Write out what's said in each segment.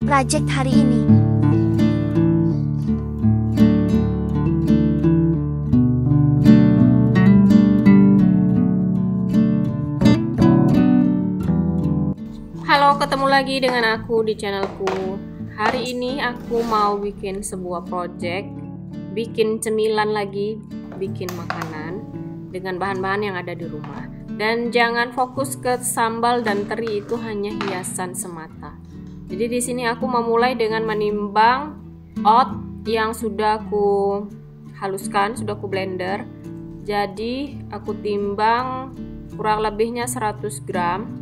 project hari ini. Halo, ketemu lagi dengan aku di channelku. Hari ini aku mau bikin sebuah project, bikin cemilan lagi, bikin makanan dengan bahan-bahan yang ada di rumah. Dan jangan fokus ke sambal dan teri, itu hanya hiasan semata. Jadi di sini aku memulai dengan menimbang oat yang sudah aku haluskan, sudah aku blender. Jadi aku timbang kurang lebihnya 100 gram.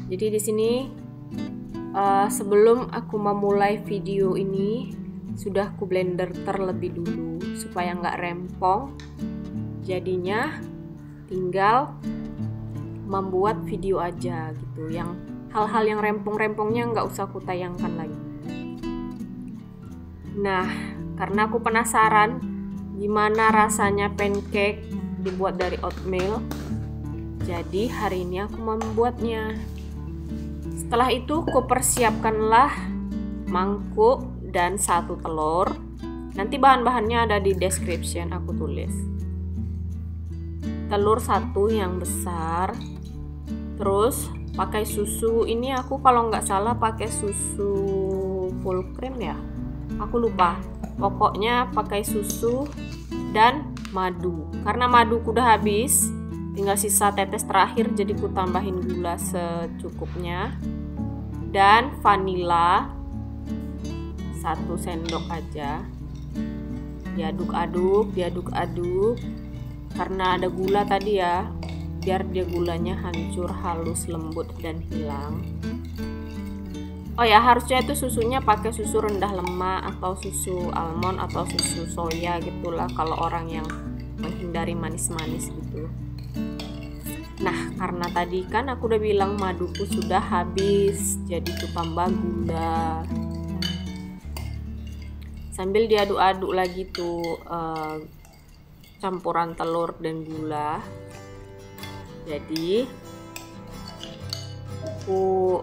Jadi di sini sebelum aku memulai video ini sudah aku blender terlebih dulu supaya nggak rempong. Jadinya tinggal membuat video aja gitu. Yang hal-hal yang rempong-rempongnya nggak usah aku tayangkan lagi. Nah, karena aku penasaran gimana rasanya pancake dibuat dari oatmeal, jadi hari ini aku membuatnya. Setelah itu kupersiapkanlah mangkuk dan 1 telur. Nanti bahan-bahannya ada di description, aku tulis. Telur 1 yang besar. Terus pakai susu. Ini aku kalau nggak salah pakai susu full cream ya. Aku lupa. Pokoknya pakai susu dan madu. Karena maduku udah habis, tinggal sisa tetes terakhir, jadi ku tambahin gula secukupnya. Dan vanila 1 sendok aja. Diaduk-aduk karena ada gula tadi ya, biar dia gulanya hancur, halus, lembut dan hilang. Oh ya, harusnya itu susunya pakai susu rendah lemak atau susu almond atau susu soya gitulah kalau orang yang menghindari manis-manis gitu. Nah, karena tadi kan aku udah bilang maduku sudah habis, jadi ku tambah gula. Sambil diaduk-aduk lagi tuh campuran telur dan gula. Jadi aku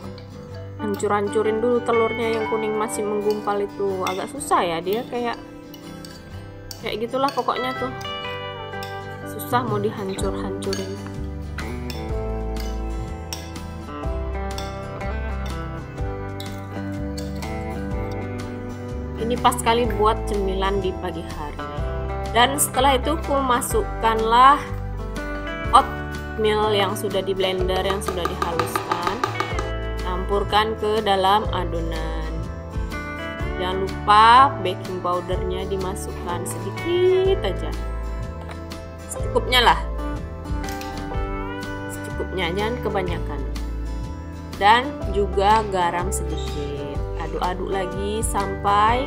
hancur-hancurin dulu telurnya yang kuning masih menggumpal itu. Agak susah ya, dia kayak gitulah pokoknya tuh. Susah mau dihancur-hancurin. Ini pas sekali buat cemilan di pagi hari. Dan setelah itu aku masukkanlah oatmeal yang sudah di blender, yang sudah dihaluskan. Campurkan ke dalam adonan. Jangan lupa baking powdernya dimasukkan sedikit aja. Secukupnya lah. Secukupnya, jangan kebanyakan. Dan juga garam sedikit. Aduk-aduk lagi sampai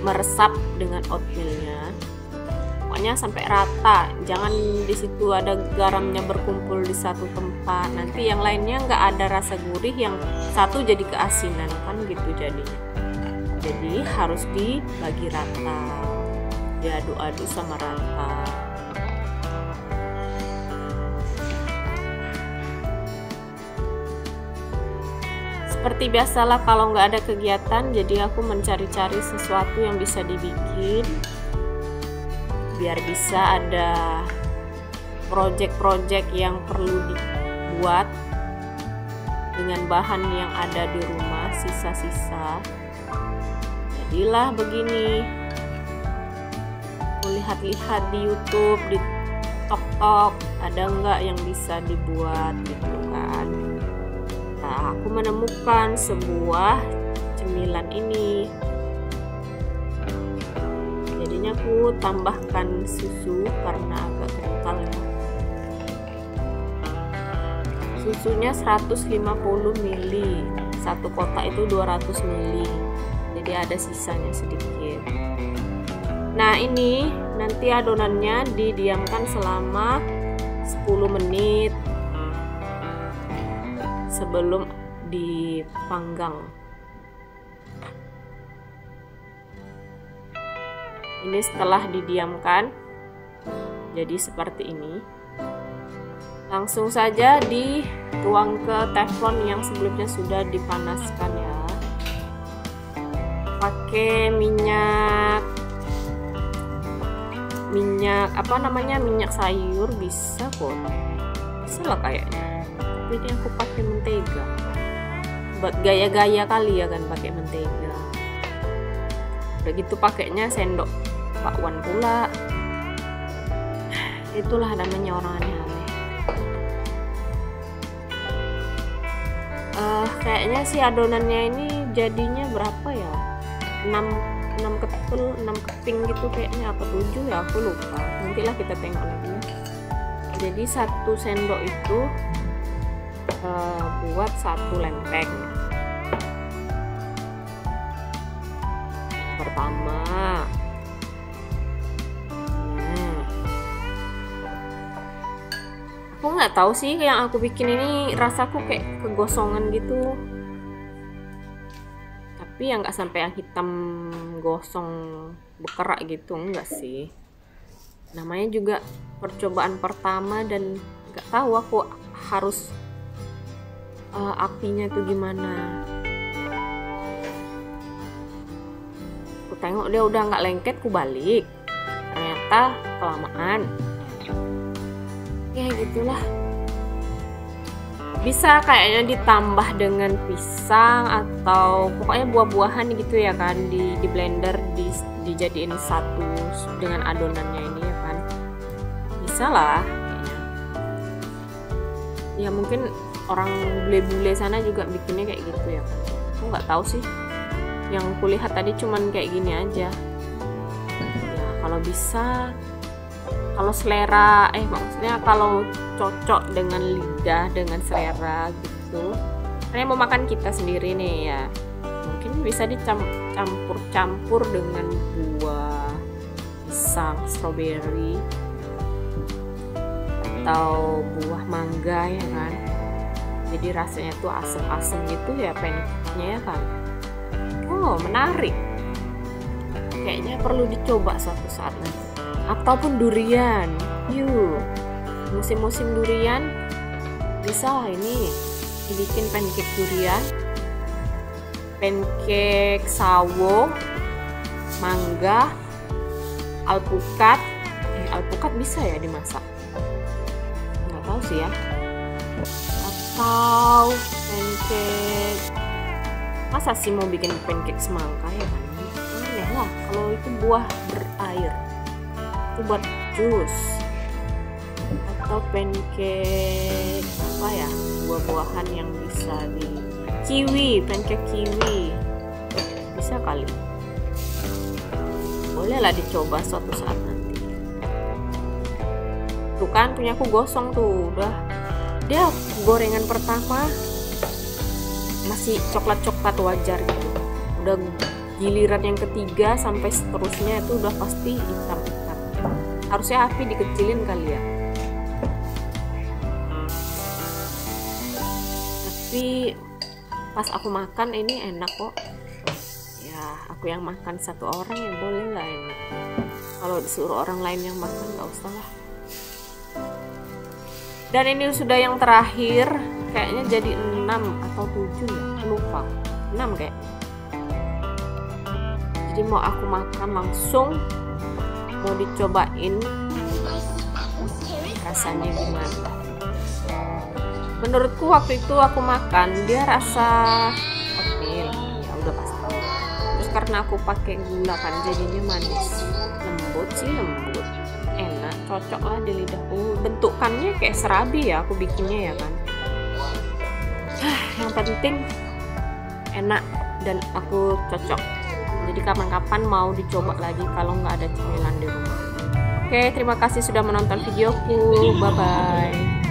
meresap dengan oatmealnya. Pokoknya sampai rata. Jangan di situ ada garamnya berkumpul di satu tempat. Nanti yang lainnya nggak ada rasa gurih, yang satu jadi keasinan kan gitu jadinya. Jadi harus dibagi rata. Diaduk-aduk sama rata. Seperti biasalah kalau nggak ada kegiatan, jadi aku mencari-cari sesuatu yang bisa dibikin biar bisa ada project-project yang perlu dibuat dengan bahan yang ada di rumah, sisa-sisa. Jadilah begini. Aku lihat-lihat di YouTube, di TikTok, ada nggak yang bisa dibuat gitu kan. Nah, aku menemukan sebuah cemilan ini. Jadinya aku tambahkan susu karena agak kental ya. Susunya 150 ml. Satu kotak itu 200 ml. Jadi ada sisanya sedikit. Nah, ini nanti adonannya didiamkan selama 10 menit sebelum dipanggang. Ini setelah didiamkan jadi seperti ini. Langsung saja dituang ke teflon yang sebelumnya sudah dipanaskan ya. Pakai minyak apa namanya, minyak sayur bisa kok, bisa lah kayaknya. Tapi ini aku pakai mentega, buat gaya-gaya kali ya kan pakai mentega. Udah gitu pakainya sendok bakwan pula. Itulah namanya orang aneh-aneh. Kayaknya sih adonannya ini jadinya berapa ya, 6 keping gitu kayaknya, apa 7 ya, aku lupa. Nantilah kita tengok lagi ya. Jadi 1 sendok itu buat 1 lempeng. Pertama, aku nggak tahu sih yang aku bikin ini rasaku kayak kegosongan gitu. Tapi yang nggak sampai yang hitam gosong berkerak gitu, enggak sih. Namanya juga percobaan pertama dan nggak tahu aku harus apinya tuh gimana. Aku tengok dia udah nggak lengket, ku balik, ternyata kelamaan. Ya gitulah. Bisa kayaknya ditambah dengan pisang atau pokoknya buah-buahan gitu ya kan, di blender, dijadiin satu dengan adonannya ini ya kan. Bisa lah kayaknya. Ya mungkin orang bule-bule sana juga bikinnya kayak gitu ya kan. Aku nggak tahu sih. Yang kulihat tadi cuman kayak gini aja. Ya kalau bisa, kalau selera, maksudnya kalau cocok dengan lidah, dengan selera gitu. Karena mau makan kita sendiri nih ya, mungkin bisa dicampur-campur dengan buah pisang, stroberi, atau buah mangga ya kan. Jadi rasanya tuh asem-asem gitu ya pancake-nya ya kan. Oh menarik, kayaknya perlu dicoba suatu saat nanti. Ataupun durian, yuk, musim-musim durian bisa lah ini dibikin pancake durian, pancake sawo, mangga, alpukat. Alpukat bisa ya dimasak, nggak tahu sih ya. Atau pancake, masa sih mau bikin pancake semangka ya kan, aneh lah. Kalau itu buah berair itu buat jus. Atau pancake apa ya, buah-buahan yang bisa di kiwi, pancake kiwi bisa kali. Boleh lah dicoba suatu saat nanti. Tuh kan punya aku gosong tuh, udah dia gorengan pertama masih coklat-coklat wajar gitu, udah giliran yang ketiga sampai seterusnya itu udah pasti hitam-hitam. Harusnya api dikecilin kali ya. Tapi pas aku makan ini enak kok. Ya aku yang makan satu orang ya boleh lah ini. Kalau disuruh orang lain yang makan nggak usah lah. Dan ini sudah yang terakhir, kayaknya jadi 6 atau 7 ya, lupa. 6 kayak. Jadi mau aku makan langsung, mau dicobain rasanya gimana. Menurutku waktu itu aku makan dia rasa oatmeal, ya udah pasti. Terus karena aku pakai gula kan jadinya manis, lembut sih, lembut, enak, cocok lah di lidahku. Bentukannya kayak serabi ya aku bikinnya ya kan. Yang penting enak dan aku cocok. Jadi kapan-kapan mau dicoba lagi kalau nggak ada cemilan di rumah. Oke, terima kasih sudah menonton videoku. Bye-bye.